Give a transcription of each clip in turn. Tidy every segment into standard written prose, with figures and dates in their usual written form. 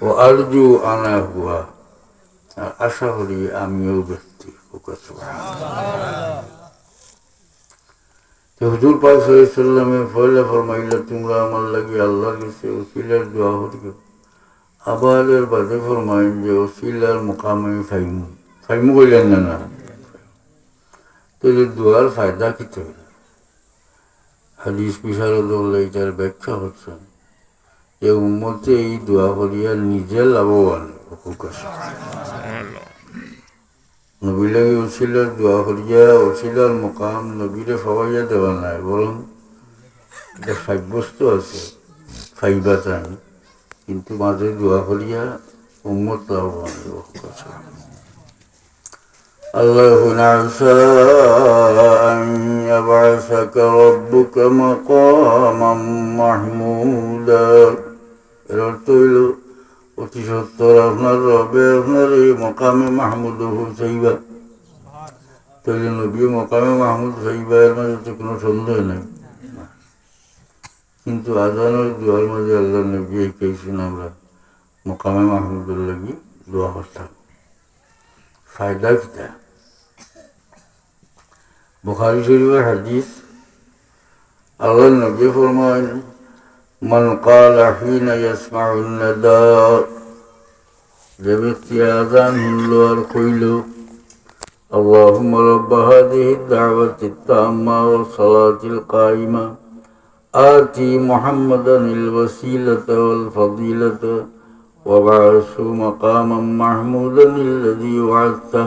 ও আরজু আনা হুয়া, আর আশা করি আমিও ব্যক্তি। হুজুর পাক সাল্লাল্লাহু আলাইহি ওয়াসাল্লামে ফয়লা ফরমাইলা, তোমরা আমার লাগি আল্লাহর কাছে ওসিলার দোয়া করিও। আবার এর বাদে ফরমাইন যে ওসিলার মুকামে ফাইমু, ফাইমু কইলেন না না, তাহলে দোয়ার ফায়দা কিতে হইল? হাদিস বিশারদ এটার ব্যাখ্যা হচ্ছেন যে উম্মতে এই দোয়া করিয়া নিজে লাভবান নবী লাগে ওসিলার দোয়া করিয়া ওসিলার মুকাম নবীরে সবাইয়া দেওয়া নাই, বরং এটা সাব্যস্ত আছে ফাইবা চান, কিন্তু মাঝে দোয়া করিয়া উম্মত লাভবান الله نعسى أن يبعثك ربك مقاما محمودا। এর অর্থ হইল অতি সত্তর আপনার রবে আপনার এই মকামে মাহমুদ চাইবা। তাইলে নবী মকামে মাহমুদ চাইবা, এর মাঝে তো কোনো সন্দেহ নেই। কিন্তু আজানের দোয়ার মাঝে আল্লাহ নবী কেছেন আমরা মকামে মাহমুদের লাগি দোয়া করতাম। ফায়দা কিতা? বুখারী শরীফের হাদিস, আল্লাহ নবী ফরমান, মান ক্বালা হিনা ইয়াসমাউন নাদা, যে ব্যক্তি আযান শুনল আর কইল আল্লাহুম্মা রাব্বা হাযিহি দাওয়াতি তাম্মা ওয়াস সালাতিল কায়িমা আতি মুহাম্মাদানিল ওয়াসিলাতা ওয়াল ফাদিলাতা ওয়া বা'আসহু মাকামান মাহমুদানিল্লাযী ওয়া'আদতা।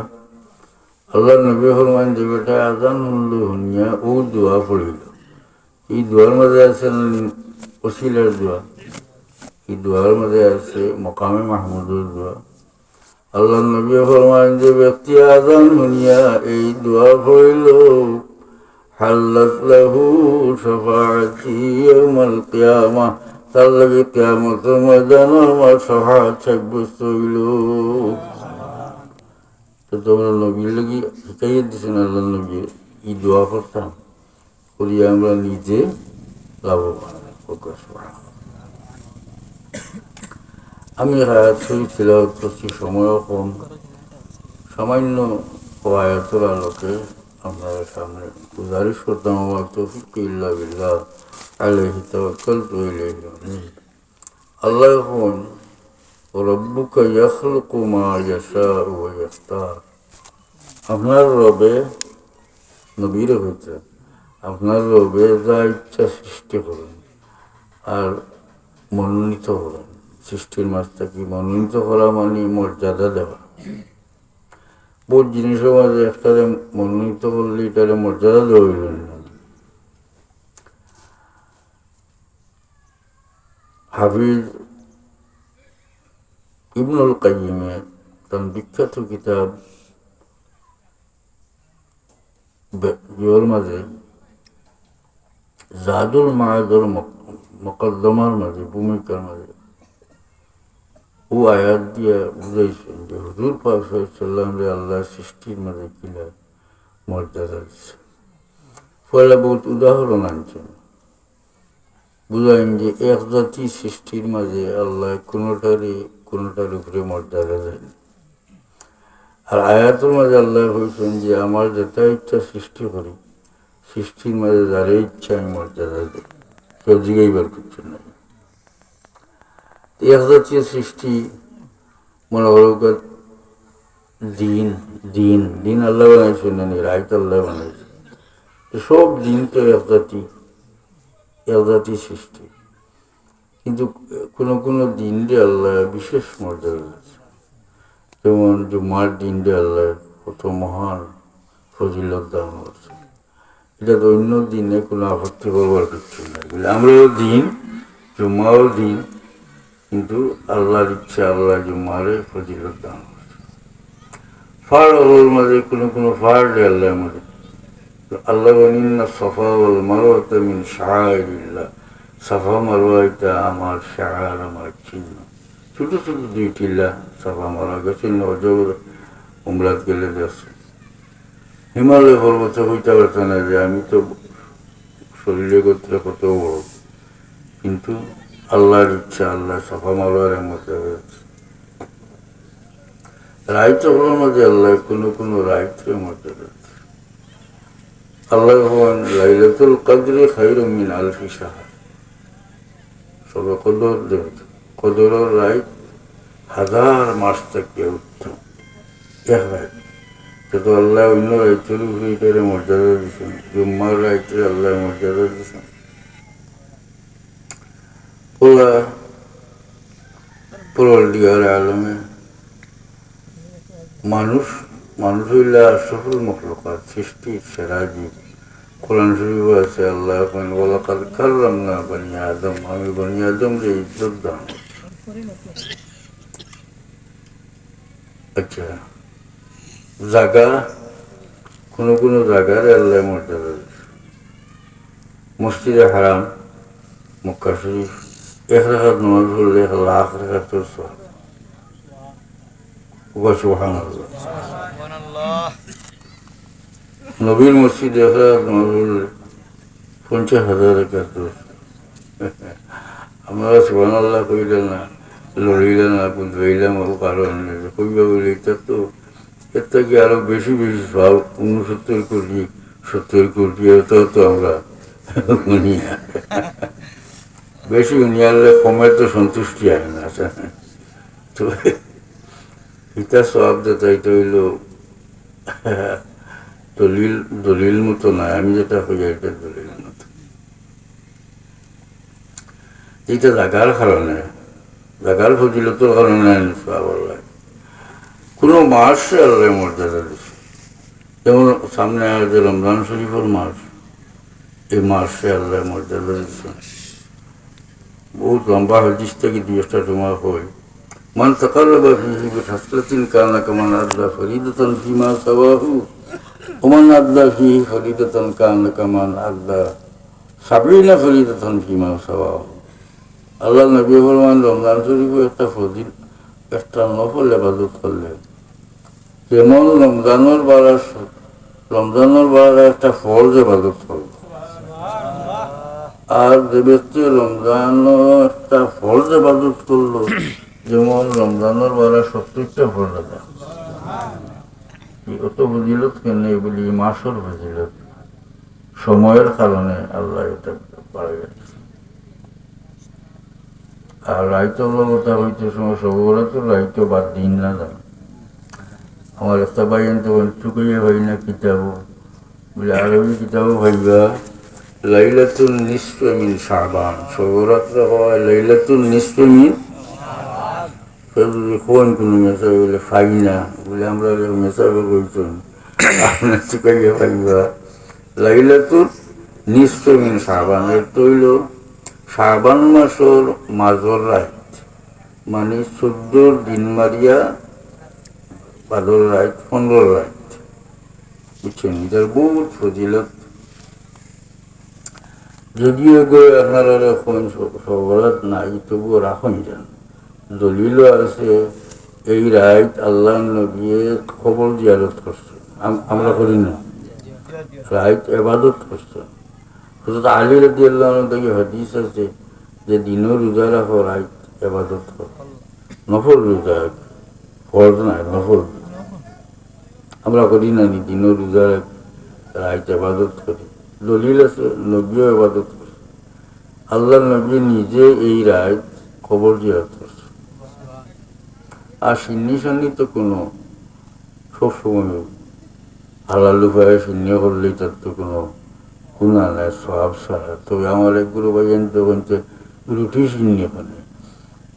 আল্লাহ নবী ফরমান, যে বেটা আজান শুনল শুনিয়া ও দোয়া পড়িল, এই দোয়ার মাঝে আছে ওসিলার দোয়া, এই দোয়ার মাঝে আছে মকামে মাহমুদের দোয়া। আল্লাহ নবী ফরমান, যে ব্যক্তি আজান শুনিয়া এই দোয়া পড়িল হাল্লাত লাহু শাফাআতি ইয়াউমাল কিয়ামাহ, তার লাগে কিয়ামতের ময়দানে আমার শাফাআত সাব্যস্ত হইল। তো তোমরা নবীর লাগি শিখাইয়ে দিচ্ছেন, আল্লাহ নবী এই দোয়া করতাম করিয়া আমরা নিজে লাভবান। আমি হায়াত শরীফ তিলাওয়াত করছি, সময়ও কম, সামান্য আয়াতের আলোকে আপনাদের সামনে গুজারিশ করতাম, আমার তৌফিক ইল্লা বিল্লাহ আলাইহি তাওয়াক্কালতু ওয়া ইলাইহি উনীব। আল্লাহ এখন রব্বুকা ইয়াখলুকু মা ইয়াশাউ ওয়া ইয়াখতার, আপনার রবে নবীরে হইতে আপনার রবে যা ইচ্ছা সৃষ্টি করেন আর মনোনীত করেন। সৃষ্টির মাঝ থেকে মনোনীত করা মানে মর্যাদা দেওয়া। বহুত জিনিসের মাঝে একটারে মনোনীত করলে এটারে মর্যাদা দেওয়া হইল না। হাফিজ ইবনুল কাইয়িমের তার বিখ্যাত কিতাব মাঝে জাদুল মায়াদুল মকদ্দমার মাঝে ভূমিকার মাঝে ও আয়াত দিয়ে বুঝাইছেন যে হুজুর পাক সাল্লাল্লাহু আলাইহি ওয়াসাল্লাম রে আল্লাহ সৃষ্টির মাঝে কিলা মর্যাদা দিচ্ছে। পয়লা বহুত উদাহরণ আনছেন, বুঝাইন যে এক জাতি সৃষ্টির মাঝে আল্লাহ কোনোটার উপরে মর্যাদা দেন। আর আয়াতের মাঝে আল্লাহ বলছেন যে আমার যেটা ইচ্ছা সৃষ্টি করি, সৃষ্টির মাঝে যারে ইচ্ছা আমি মর্যাদা দিই, কেউ জিগাইবার করছে না। এক জাতীয় সৃষ্টি মনে করো দিন দিন দিন আল্লাহ বানাইছে, না রাইত আল্লাহ বানাইছে, সব দিন তো এক জাতি সৃষ্টি। কিন্তু কোনো দিন রে আল্লাহ বিশেষ মর্যাদা দিয়েছে, যেমন জুম্মার দিন রে আল্লাহ কত মহান ফজিলত দান করছে। এটা তো অন্য দিনে কোনো আপত্তি করবার কিছু নাই। আমরাও দিন, জুম্মাও দিন, কিন্তু আল্লাহর ইচ্ছা আল্লাহ জুম্মারে ফজিলত দান করছে। ফার ওর মাঝে কোনো ফার রে আল্লাহ মাঝে আল্লাহ বলিনা সফা ওল মারওয়াতা মিন শাআইরিল্লাহ, সাফা মারওয়া এটা আমার শাআর, আমার চিহ্ন। ছোট ছোট দুই টিলা সাফা মারা গেছে, নজর উমরাত গেলে যাচ্ছে। হিমালয় পর্বতে হইতে পারত না যে আমি তো শরীরে গোত্রে কত বড়, কিন্তু আল্লাহর ইচ্ছা, আল্লাহ সফা মাওলার মধ্যে রয়েছে। রায়তগুলোর মধ্যে আল্লাহ কোনো কোনো রায়তের মধ্যে রয়েছে। আল্লাহ ভগবান লাইলাতুল কদরে খায়রুম মিন আলফি শাহর, সবে কদর দেবতা, কদরের রায় হাজার মাস থেকে উত্তম এক রায়। কিন্তু আল্লাহ অন্য রায়তের উপরে এটারে মর্যাদা দিয়েছেন, জুম্মার রায়তে আল্লাহ মর্যাদা দিয়েছেন। ওরা পরওয়ারদিগার আলমে মানুষ মানুষ হইলে আশরাফুল মখলুকাত, সৃষ্টির সেরা জীব। কোরআন শরীফ আছে আল্লাহ ওয়ালাকাদ কাররামনা বনি আদম, আমি বনি আদমকে ইজ্জত দান করছি। আচ্ছা, জায়গা কোনো কোনো জায়গার আল্লাহ মর্যাদা দিয়েছে। মসজিদে হারাম মক্কা শরীফ এক রাকাত নামাজ পড়লে 1,00,000 রাকাতের সওয়াব। সুবহানাল্লাহ। নবীর মসজিদে এক রাকাত নামাজ পড়লে 50,000 রাকাতের। আমরা সুবহানাল্লাহ কইলে না, লড়িলে না, বুঝাইলাম কারণ কইবা বলে এটা তো এর থেকে আরো বেশি বেশি সব 69 কোটি 70 কোটি তো আমরা গুনি না। বেশি গুনিয়ালে কমের তো সন্তুষ্টি হয় না। তো এটা সব যেটা এটা হইল দলিল, দলিল মতো নয়। আমি যেটা হই এটা দলিল মতো। এটা জাগার কারণে, জাগার ফজিলতের কারণে সব আল্লাহ কোনো মাসে আল্লাহ মর্যাদা দিচ্ছে। যেমন সামনে যে রমজান শরীফের মাস, এই মাসে আল্লাহ মর্যাদা দিচ্ছে। বহুত লম্বা হাদিস থেকে 2টা তোমার হয়, মান তাকাররাবা ফীহি বিখাসলাতিন কানা কামান আদা ফরিদাতান ফীমা সাওয়াহু ওয়া মান আদা ফীহি ফরিদাতান কানা কামান আদা 70 ফরিদাতান ফীমা সাওয়াহু। আল্লাহ নবী ফরমান রমজান শরীফে একটা ফজিল, একটা নফল ইবাদত করলে যেমন রমজানের বারা একটা ফরজ ইবাদত করল, আর যে ব্যক্তি রমজানের একটা ফরজ ইবাদত করলো যেমন রমজানের বারা 70টা ফরজ আদায়। অত ফজিলত কেন বলি? মাসের ফজিলত, সময়ের কারণে আল্লাহ এটা পারে গেছে। আর রাইতো কথা হইতে সময় সবরা তো রাইতো বাদ দিন না যায়। আমার একটা ভাইয়েন তো চুকিয়ে ভাই না কিতাবো বলে, আরবি কিতাবো ভাইবা লাইলাতুল নিসফে মিন শাবান, সবরাত্র হয় লাইলাতুল নিসফে মিন। কোন কোনো মেসাবে বলে ফাই না বলে, আমরা মেসাবে বলছেন আপনার চুকাইয়া ভাইবা লাইলাতুল নিসফে মিন শাবান। এর তো হইল শাবান মাসের মাঝর রাত, মানে 14 দিন মারিয়া বাদর রাত 15 রাত, বুঝছেন? এটার বহুত ফজিলত। যদিও আপনারা এখন সবরাত নাই, তবুও রাখুন যান। দলিলও আছে এই রাত আল্লাহ নবী খবর জিয়ারত করছে, আমরা করি না। রাত ইবাদত করছে। হযরত আলী রাদিয়াল্লাহু আনহু থেকে হাদিস আছে যে দিনও রোজা রাখো, রাত ইবাদত করো। নফল রোজা, ফরজ নাই, নফল। আমরা করি না, দিনও রোজা রাত ইবাদত করি। দলিল আছে, নবীও ইবাদত করছে। আল্লাহ নবী নিজে এই রাত খবর জিয়ারত করছে। আর সিন্নি সান্নি তো কোনো সবসময় হালাল উপায়ে সিন্নি করলেই তার তো কোনো গুণা নাই, সব সারা। তবে আমার এক গুরু ভাইয়েন তখন রুটি সিন্নি করে।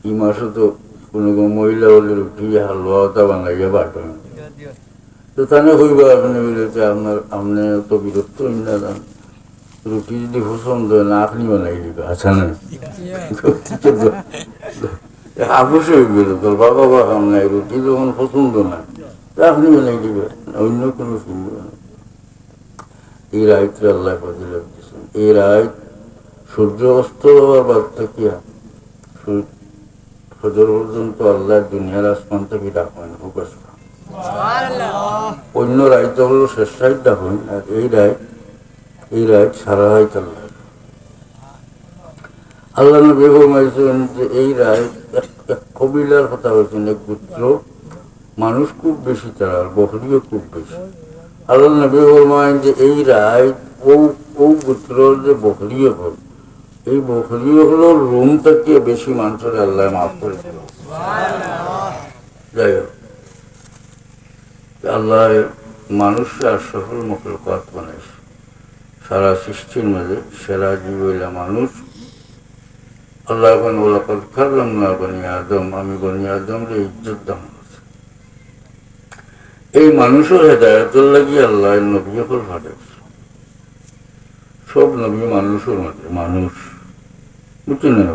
এই মাসে তো কোনো কোনো মহিলা হলে রুটি হালুয়াটা বানাইয়া পাঠান। তো তাহলে হইবা আপনি বলেছে আপনি তো বিরক্ত না যান, রুটি যদি পছন্দ হয় না আপনি বানাই দিবে, আচ্ছা না আপসে হইবে তোর বাবা বা খাম নাই, রুটি যখন পছন্দ না আপনি বানাই দিবে, অন্য কোনো শুনবে না। এই রায়তে আল্লাহ ফজিলত দিয়েছেন। এই রায় সূর্য অস্ত হওয়ার বাদ থাকিয়া ফজর পর্যন্ত আল্লাহ দুনিয়ার আসমান থেকে ডাকেন, ফোকাস করেন। অন্য রায়টা হলো শেষ রায় ডাকেন, আর এই রায় সারা রায় আল্লাহ। আল্লাহ নবী ফরমাইছেন যে এই রায় এক কবিলার কথা হয়েছেন, এক গোত্র, মানুষ খুব বেশি তারা, বকরিও খুব বেশি। আল্লাহ নবী ফরমাইন যে এই রায় ও ও গোত্রর যে বকরিও হল, এই বকরিও হলো রুম থেকে বেশি মানুষের আল্লাহ মাফ করে দিল। যাই হোক, আল্লাহ মানুষরা সফল মখলুকাত বানাইছে, সারা সৃষ্টির মাঝে সেরা জীব হইলা মানুষ। আল্লাহ এখন ওলাকাদ কাররামনা বনি আদম, আমি বনি আদমরে ইজ্জত দান করছি। এই মানুষের হেদায়তের লাগি আল্লাহ নবী হল পাঠাইছে। সব নবী মানুষের মাঝে মানুষ, বুঝছেন না?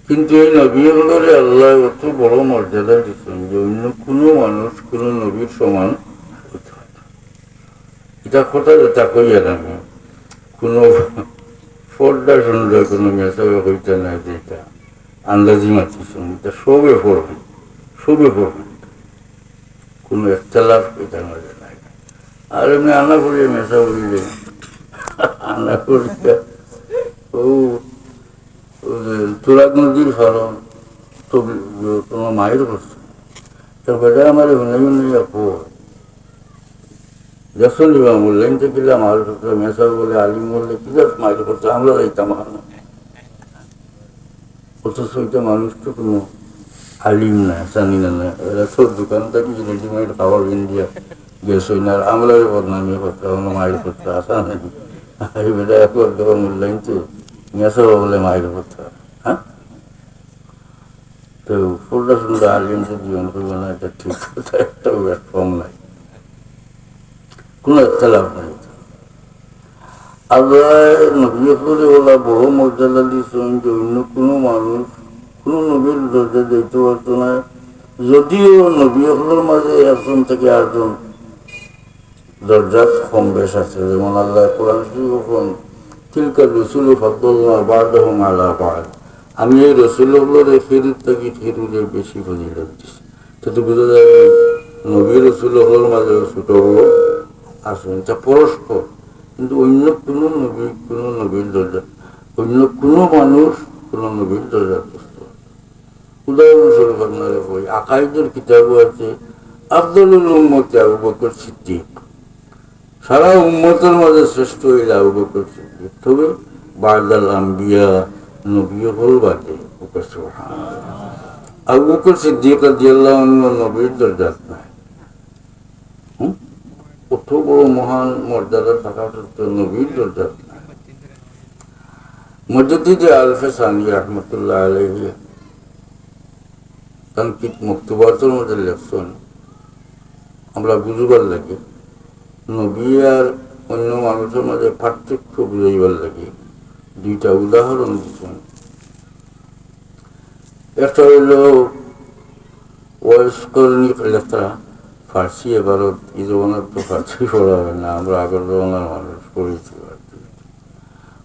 কিন্তু এই নবী হলরে আল্লাহ অত বড় মর্যাদা দিচ্ছেন যে অন্য কোনো মানুষ কোনো নবীর সমান হতে হয় না। এটা কথা যেটা কই আর আমি কোনো ফোরটা শুনলে কোনো মেসাবে হইতে নাই যে এটা আন্দাজি মাতিছেন, এটা সবে পড়বেন, সবে পড়বেন, কোনো একটা লাভ এটার মাঝে নাই। আর এমনি আনা করি মেসা বললে আনা করি ও তুরাগ নদীর ফলন তো তোমার মায়ের করছে, তার বেটা আমার হুনাই আপু যখন দিবাম বললেন তো কিলাম আর মেসা বলে আলিম বললে কি যাস মায়ের করছে, আমরা যাইতাম অথচ ওইটা মানুষ তো কোনো আলিম না, জানি না, এরা সব দোকান থেকে রেডিমেড খাবার ইন্ডিয়া গেছ না, আমরা বদনামি করতে আমরা মায়ের করতে আসা নাকি এই বেটা একবার দেওয়ার মূল্যায়ন তো মেসা বলে মায়ের করতে, হ্যাঁ? তো ফুলটা সুন্দর আলিম যে জীবন করবে না, এটা ঠিক কথা, একটা প্ল্যাটফর্ম নাই, কোনো একটা লাভ নাই। আল্লাহ নবী করে ওলা বড় মর্যাদা দিয়েছেন যে অন্য কোনো মানুষ কোনো নবীর দরজা দিতে পারতো না। যদিও নবী হলের মাঝে একজন থেকে আটজন দরজা কম বেশ আছে, যেমন আল্লাহ কোরআন শরীফ তিলকা রসুল ফাদ্দালনা বা'দাহুম আলা বা'দ, আমি এই রসুলগুলোর ফিরুর থেকে ফিরুরে বেশি ফজিলত দিচ্ছি। তাতে বোঝা যায় নবী রসুল হলের মাঝে ছোট বড় আসেন, এটা পরস্পর। কিন্তু অন্য কোনো নবীর দরজা, অন্য কোনো মানুষ কোনো নবীর দরজা করতে। উদাহরণস্বরূপ আপনারা বই আকাইদের কিতাবও আছে, আফদলুল উম্মতি আবু বকর সিদ্দিক, সারা উম্মতের মাঝে শ্রেষ্ঠ হইল আবু বকর সিদ্দিক। তবে বাদাল আম্বিয়া নবী হল বাদে আবু বকর সিদ্দিক রাদিয়াল্লাহু আনহু নবীর দরজা নাই। কত বড় মহান মর্যাদা থাকা সত্ত্বেও নবীর দরজা নাই। মুজাদ্দিদ আল-ফাসানি রাহমাতুল্লাহ আলাইহি তানকিদ মকতুবাতের মধ্যে লেখছেন, আমরা বুঝবার লাগে নবী আর অন্য মানুষের মাঝে পার্থক্য বুঝাইবার লাগে দুইটা উদাহরণ দিচ্ছেন। একটা হইল ওয়াইসকরণী লেখা, ফার্সি এবারত এই জমানার তো ফার্সি পড়া হয় না, আমরা আগের জমানার মানুষ পড়েছি।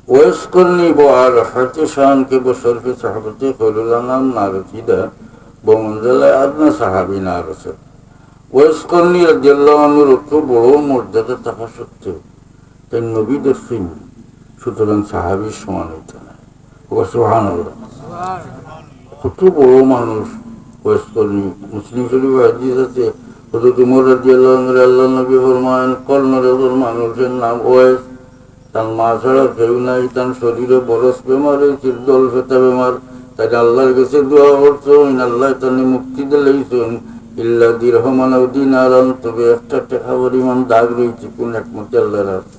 ওয়াইসকরণী আর হাতে শাহানকে বসরফে সাহাবতে খৈরুল্লাহ নারসিদা বমঞ্জলায় আদনা সাহাবি নারসে। ওয়াইসকরণী রাদিয়াল্লাহু আনহুর অত বড় মর্যাদা থাকা সত্ত্বেও তাই নবী দর্শন, সুতরাং সাহাবির সমান হইতে না। সুবহানাল্লাহ, কত বড় মানুষ ওয়াইসকরণী। মুসলিম শরীফ হাদিস আছে, হযরত উমর রাদিয়াল্লাহু আনহু আল্লাহ নবী ফরমায়েন কর্ণরের মানুষের নাম ওয়াইস, তার মা ছাড়া কেউ নাই, তার শরীরে বরস বেমার, চিরদল ফেতা বেমার, তাকে আল্লাহর কাছে দোয়া করছেন, আল্লাহ তাকে মুক্তি দিলেইছেন ইল্লা দিরহমান আও দিনারান, তবে একটা টাকা পরিমাণ দাগ রয়েছে কোন একমতে আল্লাহর আছে।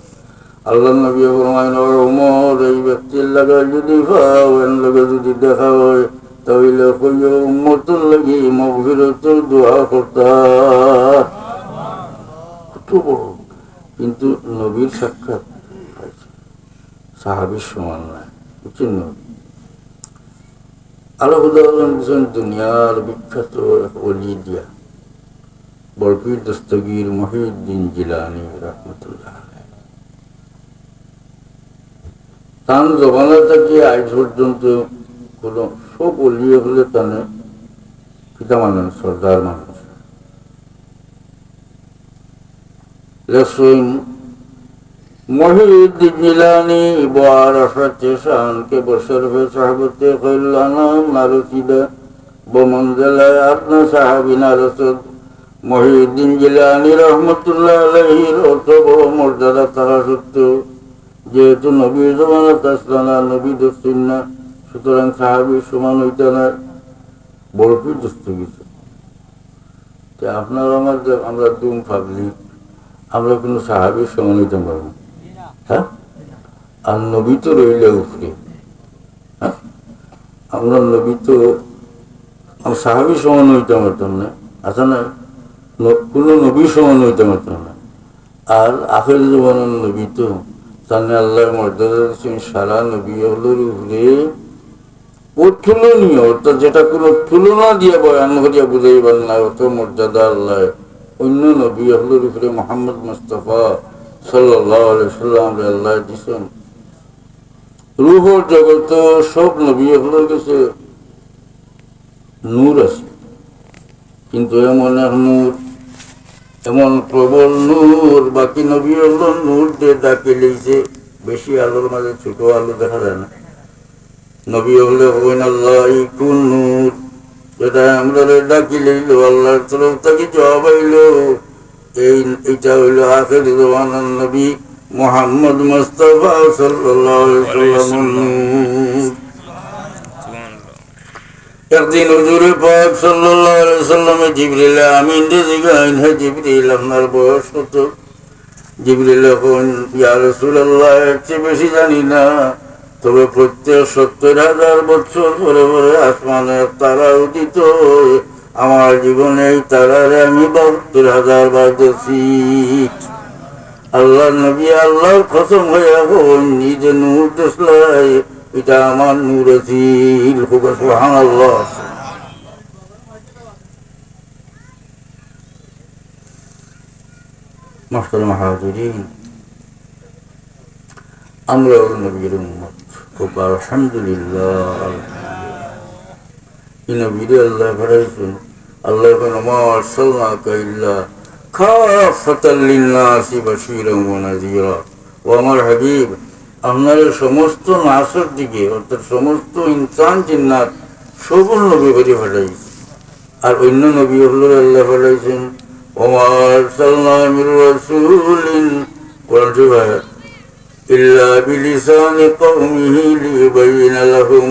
আল্লাহ নবী ফরমায়েন ওমর, এই ব্যক্তির লাগা যদি পাও, এর লগে যদি দেখা হয় তাহলে কইও উম্মতের লাগি মাগফিরাতের দোয়া করতা। কত বড়, কিন্তু নবীর সাক্ষাৎ পাইছে, সাহাবীর সমান নয়, বুঝছেন? আরো উদাহরণ দিচ্ছেন দুনিয়ার বিখ্যাত ওলি দিয়া বরফির দস্তগীর মহিউদ্দিন জিলানী রাহমাতুল্লাহ আলাইহি। তার জমানা থেকে আজ পর্যন্ত কোন সব ওলি হলে তানে পিতা মানুষ, সর্দার মানুষ। লেখছেন मुहीउद्दीन जिलानी बारफत शान के बशरफ साहबत खैलाना नारसीदा बमंजला अपना साहबिना रसद मुहीउद्दीन जिलानी रहमतुल्लाह अलैहिর অত বড় মর্যাদা তারা সত্য যেহেতু নবীর জমানা তাসলানা নবী দস্তুন না সুতরাং সাহাবির সমান হইতে না বরফি দস্ত গেছে আপনার আমার আমরা দুম ভাবলি আমরা কোনো সাহাবির সমান হইতে পারবো হ্যাঁ আর নবী তো রইলে উপরে হ্যাঁ আমরা নবী তো সাহাবি সমান হইতে পারতাম না আচ্ছা না কোনো নবী সমান হইতে পারতাম না আর আখের জমানার নবী তো তাহলে আল্লাহর মর্যাদা দিচ্ছেন সারা নবী হলোর উপরে অতুলনীয় অর্থাৎ যেটা কোনো তুলনা দিয়ে বয়ান করিয়া বুঝাইবার না অত মর্যাদা আল্লাহ অন্য নবী হলোর উপরে মোহাম্মদ মুস্তাফা সাল্লাল্লাহু আলাইহি সাল্লাম আল্লাহ দিছেন রূহর জগৎ সব নবী হলোর কাছে নূর আছে কিন্তু এমন এক নূর এমন প্রবল নূর বাকি নবী হলো নূর দিয়ে ডাকে লিখছে বেশি আলোর মাঝে ছোট আলো দেখা যায় না নবী হলে হইন আল্লাহ কোন নূর যেটা আমরা ডাকি লিখল আল্লাহর তরফ থেকে জবাব আইল এইটা হইল আখের জমানার নবী মুহাম্মদ মুস্তাফা সাল্লাল্লাহু আলাইহি ওয়াসাল্লাম। একদিন হুজুর পাক সাল্লাল্লাহু আলাইহি ওয়াসাল্লামে জিবরিল আমিন জিগাইন হে জিবরিল আপনার বয়স কত? জিবরিল কোন ইয়া রাসূলুল্লাহ এর চেয়ে বেশি জানি না তবে প্রত্যেক ৭০,০০০ বছর পরে পরে আসমানে তারা উদিত আমার জীবনে এই তারারে আমি ৭২,০০০ বার দেখছি। আল্লাহ নবী আল্লাহর কসম হইয়া কোন নিজে নূর দেখলাই এটা আমার নূর আছিল সুবহানাল্লাহ। মাহতারাম হাজিরিন আমরা নবীর উম্মত আলহামদুলিল্লাহ এই নবীরে আল্লাহ পাঠাইছেন আল্লাহ মা আরসালনাকা ইল্লা কাফাতাল লিন্নাসি বাশীরান ওয়া নাযীরা ও আমার হাবিব আপনার সমস্ত নাসের দিকে অর্থাৎ সমস্ত ইনসান জিন্নাত সবল নবী করে পাঠাইছে আর অন্য নবী হলো আল্লাহ পাঠাইছেন ওমা আরসালনা মির রাসূলিন কোরআন শরীফ ইল্লা বিলিসানি কওমিহি লিয়ুবাইয়িনা লাহুম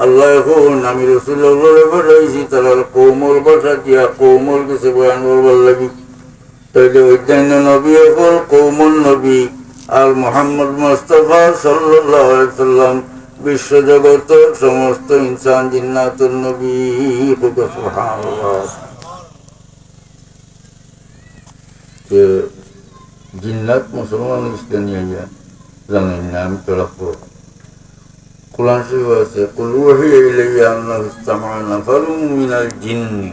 আল্লাহ এখন আমি রাসূলুল্লাহ পাঠাইছি তার কওমের ভাষা দিয়া কওমের কাছে বয়ান করবার লাগি তাইলে অন্যান্য নবী হল কওমুন নবী আর মুহাম্মদ মুস্তাফা সাল্লাল্লাহু আলাইহি সাল্লাম বিশ্বজগতের সমস্ত ইনসান জিন্নাতুন নবী সুবহানাল্লাহ। জিন্নাত মুসলমান ইসলামিয়া জানেন না আমি তো রাখবো কোরআন শরীফ আছে কুল ওয়াহিয়া ইলাইয়া আন্নাহু ইসতামা'a নাফারুম মিনাল জিন্নি